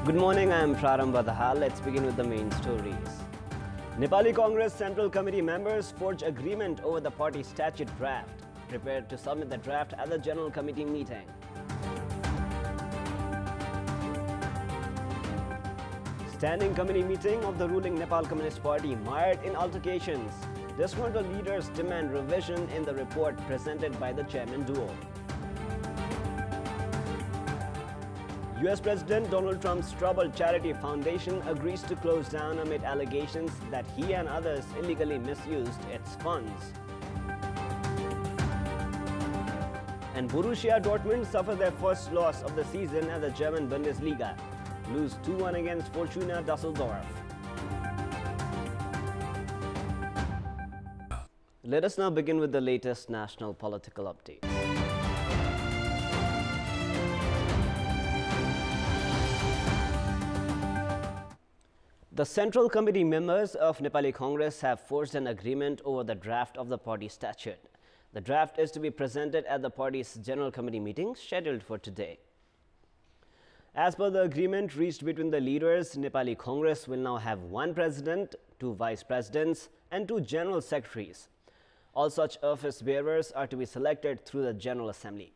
Good morning, I am Prarambha Dahal. Let's begin with the main stories. Nepali Congress Central Committee members forge agreement over the party statute draft, prepared to submit the draft at the General Committee meeting. Standing Committee meeting of the ruling Nepal Communist Party mired in altercations. Disgruntled leaders demand revision in the report presented by the chairman duo. US President Donald Trump's troubled charity foundation agrees to close down amid allegations that he and others illegally misused its funds. And Borussia Dortmund suffer their first loss of the season at the German Bundesliga, lose 2-1 against Fortuna Düsseldorf. Let us now begin with the latest national political updates. The Central Committee members of Nepali Congress have forged an agreement over the draft of the party statute. The draft is to be presented at the party's General Committee meeting scheduled for today. As per the agreement reached between the leaders, Nepali Congress will now have one president, two vice presidents and two general secretaries. All such office bearers are to be selected through the General Assembly.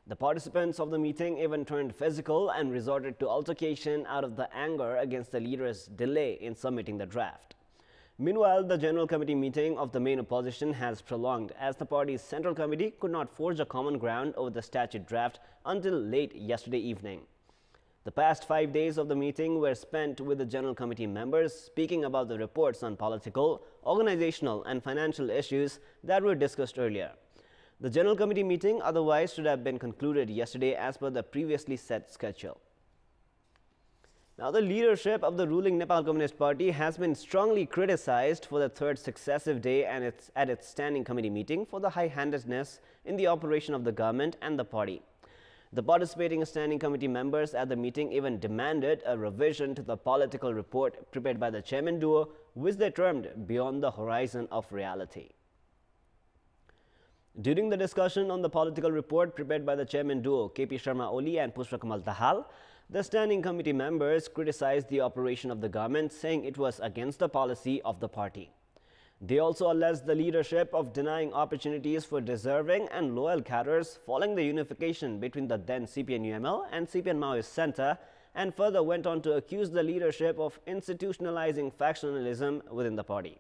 The participants of the meeting even turned physical and resorted to altercation out of the anger against the leaders' delay in submitting the draft. Meanwhile, the General Committee meeting of the main opposition has prolonged as the party's Central Committee could not forge a common ground over the statute draft until late yesterday evening. The past 5 days of the meeting were spent with the General Committee members speaking about the reports on political, organizational and financial issues that were discussed earlier. The General Committee meeting otherwise should have been concluded yesterday as per the previously set schedule. Now, the leadership of the ruling Nepal Communist Party has been strongly criticized for the third successive day and at its Standing Committee meeting for the high-handedness in the operation of the government and the party. The participating Standing Committee members at the meeting even demanded a revision to the political report prepared by the chairman duo, which they termed beyond the horizon of reality. During the discussion on the political report prepared by the chairman duo KP Sharma Oli and Pushpakamal Dahal, the Standing Committee members criticized the operation of the government, saying it was against the policy of the party. They also alleged the leadership of denying opportunities for deserving and loyal cadres following the unification between the then CPN-UML and CPN-Maoist Center, and further went on to accuse the leadership of institutionalizing factionalism within the party.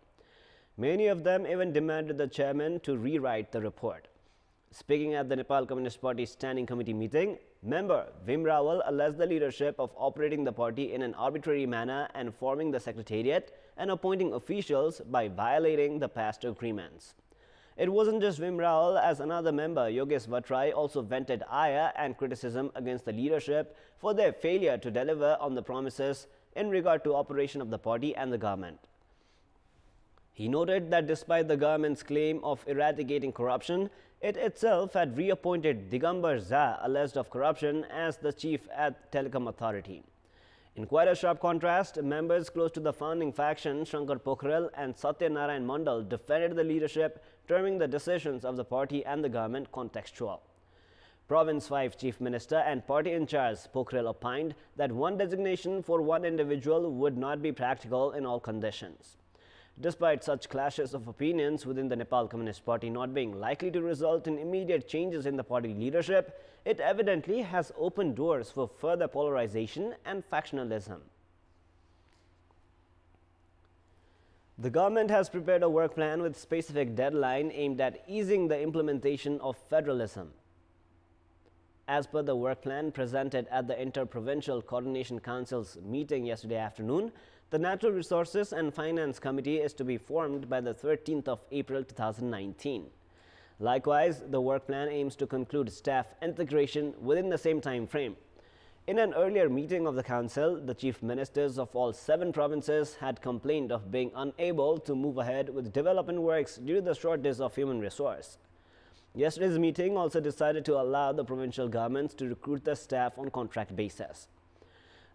Many of them even demanded the chairman to rewrite the report. Speaking at the Nepal Communist Party Standing Committee meeting, member Vim Rawal alleged the leadership of operating the party in an arbitrary manner and forming the secretariat and appointing officials by violating the past agreements. It wasn't just Vim Rawal, as another member, Yogesh Vatrai, also vented ire and criticism against the leadership for their failure to deliver on the promises in regard to operation of the party and the government. He noted that despite the government's claim of eradicating corruption, it itself had reappointed Digambar Jha, alleged of corruption, as the chief at Telecom Authority. In quite a sharp contrast, members close to the founding faction, Shankar Pokhrel and Satya Narayan Mandal, defended the leadership, terming the decisions of the party and the government contextual. Province 5 Chief Minister and party in charge Pokhrel opined that one designation for one individual would not be practical in all conditions. Despite such clashes of opinions within the Nepal Communist Party not being likely to result in immediate changes in the party leadership, it evidently has opened doors for further polarization and factionalism. The government has prepared a work plan with specific deadline aimed at easing the implementation of federalism. As per the work plan presented at the Inter-Provincial Coordination Council's meeting yesterday afternoon, the Natural Resources and Finance Committee is to be formed by the 13th of April 2019. Likewise, the work plan aims to conclude staff integration within the same time frame. In an earlier meeting of the Council, the chief ministers of all 7 provinces had complained of being unable to move ahead with development works due to the shortage of human resource. Yesterday's meeting also decided to allow the provincial governments to recruit the staff on contract basis.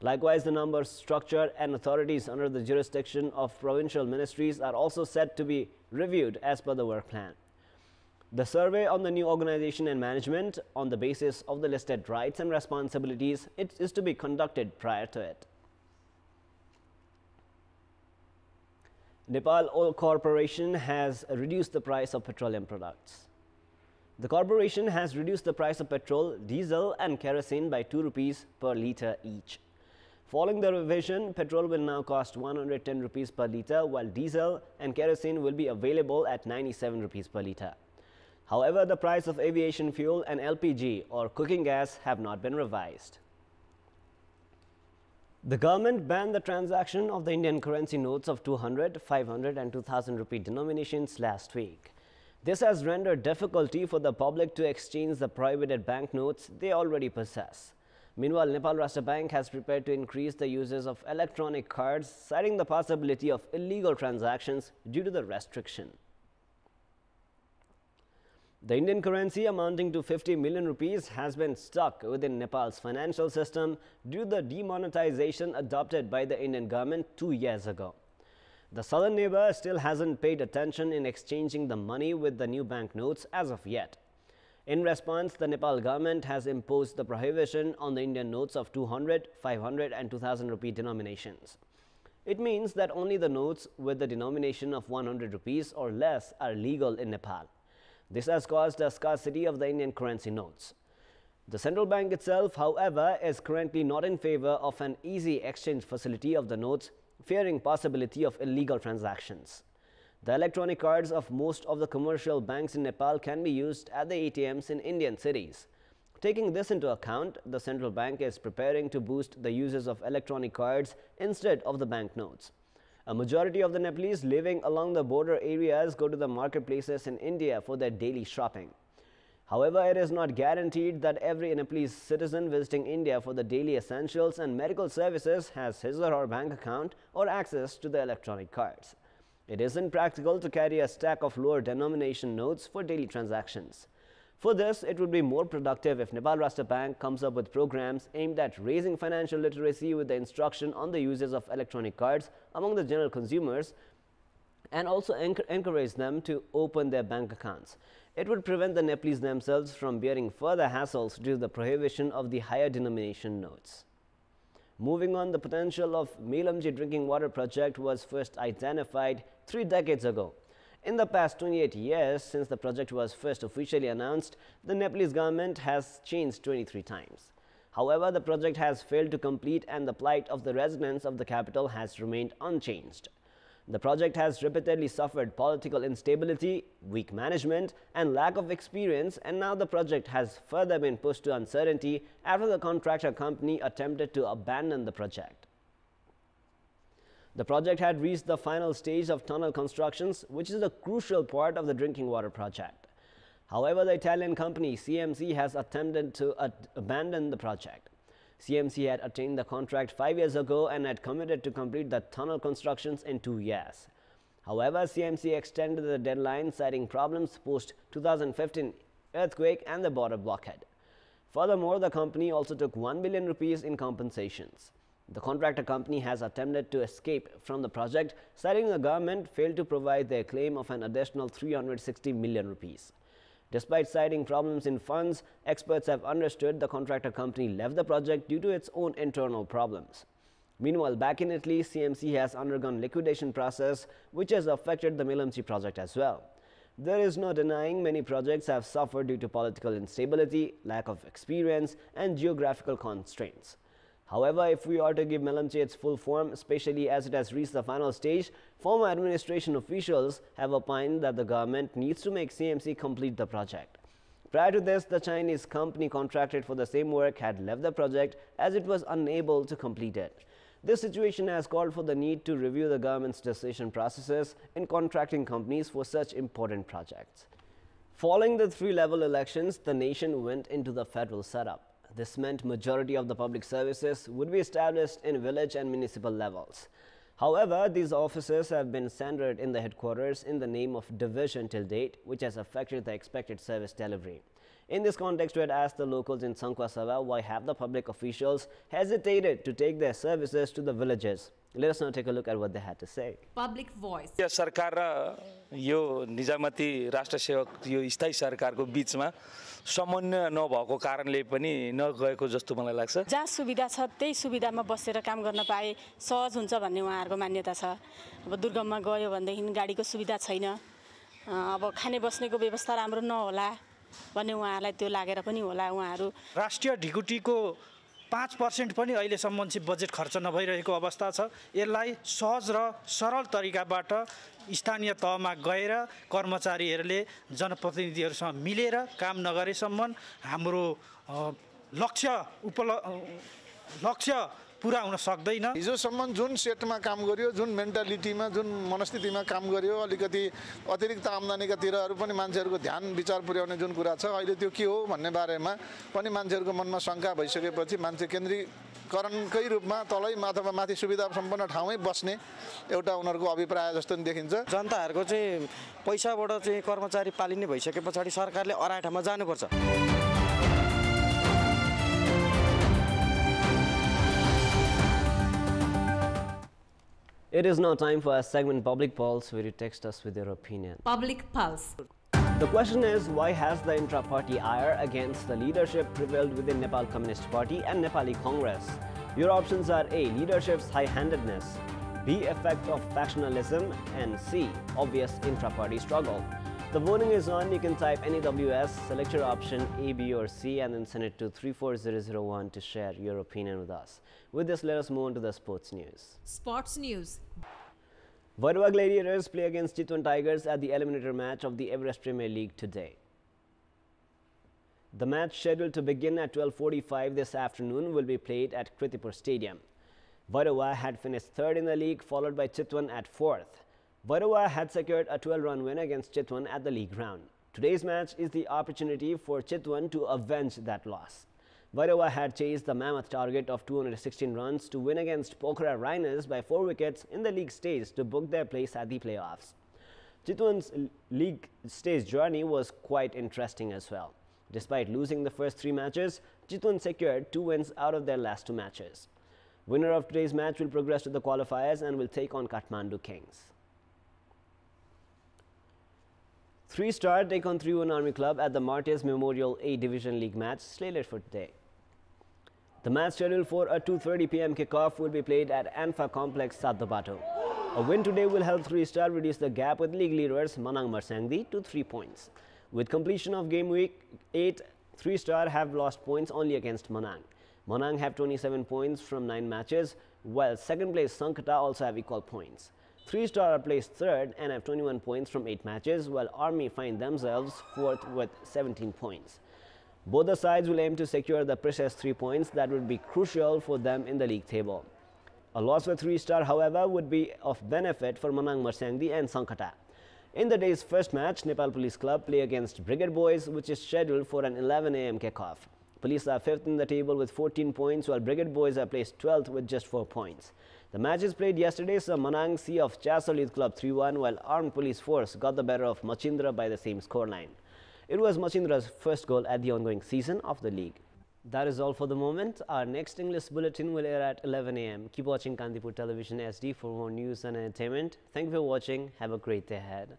Likewise, the number, structure and authorities under the jurisdiction of provincial ministries are also set to be reviewed as per the work plan. The survey on the new organization and management on the basis of the listed rights and responsibilities is to be conducted prior to it. Nepal Oil Corporation has reduced the price of petroleum products. The corporation has reduced the price of petrol, diesel and kerosene by 2 rupees per litre each. Following the revision, petrol will now cost 110 rupees per litre, while diesel and kerosene will be available at 97 rupees per litre. However, the price of aviation fuel and LPG or cooking gas have not been revised. The government banned the transaction of the Indian currency notes of 200, 500 and 2000 rupee denominations last week. This has rendered difficulty for the public to exchange the prohibited banknotes they already possess. Meanwhile, Nepal Rashtra Bank has prepared to increase the uses of electronic cards, citing the possibility of illegal transactions due to the restriction. The Indian currency amounting to 50 million rupees has been stuck within Nepal's financial system due to the demonetization adopted by the Indian government 2 years ago. The southern neighbor still hasn't paid attention in exchanging the money with the new banknotes as of yet. In response, the Nepal government has imposed the prohibition on the Indian notes of 200, 500 and 2000 rupee denominations. It means that only the notes with the denomination of 100 rupees or less are legal in Nepal. This has caused a scarcity of the Indian currency notes. The central bank itself, however, is currently not in favor of an easy exchange facility of the notes, fearing possibility of illegal transactions. The electronic cards of most of the commercial banks in Nepal can be used at the ATMs in Indian cities. Taking this into account, the central bank is preparing to boost the uses of electronic cards instead of the banknotes. A majority of the Nepalese living along the border areas go to the marketplaces in India for their daily shopping. However, it is not guaranteed that every Nepalese citizen visiting India for the daily essentials and medical services has his or her bank account or access to the electronic cards. It isn't practical to carry a stack of lower denomination notes for daily transactions. For this, it would be more productive if Nepal Rashtra Bank comes up with programs aimed at raising financial literacy with the instruction on the uses of electronic cards among the general consumers and also encourage them to open their bank accounts. It would prevent the Nepalese themselves from bearing further hassles due to the prohibition of the higher denomination notes. Moving on, the potential of Melamji drinking water project was first identified 3 decades ago. In the past 28 years since the project was first officially announced, the Nepalese government has changed 23 times. However, the project has failed to complete and the plight of the residents of the capital has remained unchanged. The project has repeatedly suffered political instability, weak management and lack of experience, and now the project has further been pushed to uncertainty after the contractor company attempted to abandon the project. The project had reached the final stage of tunnel constructions, which is a crucial part of the drinking water project. However, the Italian company CMC has attempted to abandon the project. CMC had attained the contract 5 years ago and had committed to complete the tunnel constructions in 2 years. However, CMC extended the deadline, citing problems post-2015 earthquake and the border blockade. Furthermore, the company also took 1 billion rupees in compensations. The contractor company has attempted to escape from the project, citing the government failed to provide their claim of an additional 360 million rupees. Despite citing problems in funds, experts have understood the contractor company left the project due to its own internal problems. Meanwhile, back in Italy, CMC has undergone liquidation process, which has affected the Melamji project as well. There is no denying many projects have suffered due to political instability, lack of experience, and geographical constraints. However, if we are to give Melamji its full form, especially as it has reached the final stage, former administration officials have opined that the government needs to make CMC complete the project. Prior to this, the Chinese company contracted for the same work had left the project as it was unable to complete it. This situation has called for the need to review the government's decision processes in contracting companies for such important projects. Following the 3-level elections, the nation went into the federal setup. This meant majority of the public services would be established in village and municipal levels. However, these offices have been centered in the headquarters in the name of division till date, which has affected the expected service delivery. In this context, we had asked the locals in Sankwa Sabha why have the public officials hesitated to take their services to the villages. Let us now take a look at what they had to say. Public voice. यो सरकार र यो निजामती राष्ट्र सेवक यो स्थायी सरकारको बीचमा समन्वय नभएको कारणले पनि नगएको जस्तो मलाई लाग्छ। जहाँ सुविधा छ त्यही सुविधामा बसेर काम गर्न पाए सहज हुन्छ भन्ने उहाँहरुको मान्यता छ। अब दुर्गममा गयो भनेदेखि गाडीको सुविधा छैन। अब खाने बस्नेको व्यवस्था राम्रो नहोला भन्ने उहाँहरुलाई त्यो लागेर पनि होला उहाँहरु। राष्ट्रिय ढिकुटीको 5% पनि अहिलेसम्म चाहिँ बजेट खर्च नभइरहेको अवस्था छ। यसलाई सहज र सरल तरिकाबाट स्थानीय तहमा गएर कर्मचारीहरूले जनप्रतिनिधिहरूसँग मिलेर काम नगरेसम्म हाम्रो लक्ष्य पूरा हुन सक्दैन। हिजोसम्म जुन सेटमा काम गर्यो, जुन मेन्टालिटीमा, जुन मनस्थितिमा काम गर्यो, अलिकति अतिरिक्त आम्दानीकातिरहरू पनि मान्छेहरूको ध्यान विचार पुर्याउने जुन कुरा छ, अहिले त्यो के हो भन्ने बारेमा पनि मान्छेहरूको मनमा शङ्का भइसकेपछि मान्छे केन्द्रीकरणकै रूपमा तलै अथवा माथि सुविधा सम्पन्न ठाउँमै बस्ने एउटा उनीहरूको अभिप्राय जस्तो नि देखिन्छ। जनताहरूको चाहिँ पैसाबाट चाहिँ कर्मचारी पालिने भइसके पछाडि सरकारले अराठामा जानुपर्छ। It is now time for our segment Public Pulse, where you text us with your opinion. Public Pulse. The question is, why has the intra-party ire against the leadership prevailed within Nepal Communist Party and Nepali Congress? Your options are A. Leadership's high-handedness, B. Effect of factionalism, and C. Obvious intra-party struggle. The voting is on. You can type NEWS, select your option A, B or C and then send it to 34001 to share your opinion with us. With this, let us move on to the sports news. Sports news. Vairua Gladiators play against Chitwan Tigers at the eliminator match of the Everest Premier League today. The match, scheduled to begin at 12:45 this afternoon, will be played at Kantipur Stadium. Vairua had finished third in the league, followed by Chitwan at fourth. Vairua had secured a 12-run win against Chitwan at the league round. Today's match is the opportunity for Chitwan to avenge that loss. Vairua had chased the mammoth target of 216 runs to win against Pokhara Rhinos by 4 wickets in the league stage to book their place at the playoffs. Chitwan's league stage journey was quite interesting as well. Despite losing the first 3 matches, Chitwan secured 2 wins out of their last 2 matches. Winner of today's match will progress to the qualifiers and will take on Kathmandu Kings. 3-star take on 3-1 Army Club at the Martyrs Memorial A Division League match slated for today. The match, scheduled for a 2:30 p.m. kickoff, will be played at Anfa Complex, Saddabato. A win today will help 3-star reduce the gap with league leaders Manang Marsangdi to 3 points. With completion of game week 8, 3-star have lost points only against Manang. Manang have 27 points from 9 matches, while second place Sankata also have equal points. 3-star are placed third and have 21 points from 8 matches, while Army find themselves fourth with 17 points. Both the sides will aim to secure the precious 3 points that would be crucial for them in the league table. A loss for 3-star, however, would be of benefit for Manang Marsangdi and Sankata. In the day's first match, Nepal Police Club play against Brigade Boys, which is scheduled for an 11 a.m. kickoff. Police are 5th in the table with 14 points, while Brigade Boys are placed 12th with just 4 points. The matches played yesterday saw Manang C of Chasol Youth Club 3-1, while Armed Police Force got the better of Machindra by the same scoreline. It was Machindra's first goal at the ongoing season of the league. That is all for the moment. Our next English bulletin will air at 11 a.m. Keep watching Kantipur Television SD for more news and entertainment. Thank you for watching. Have a great day ahead.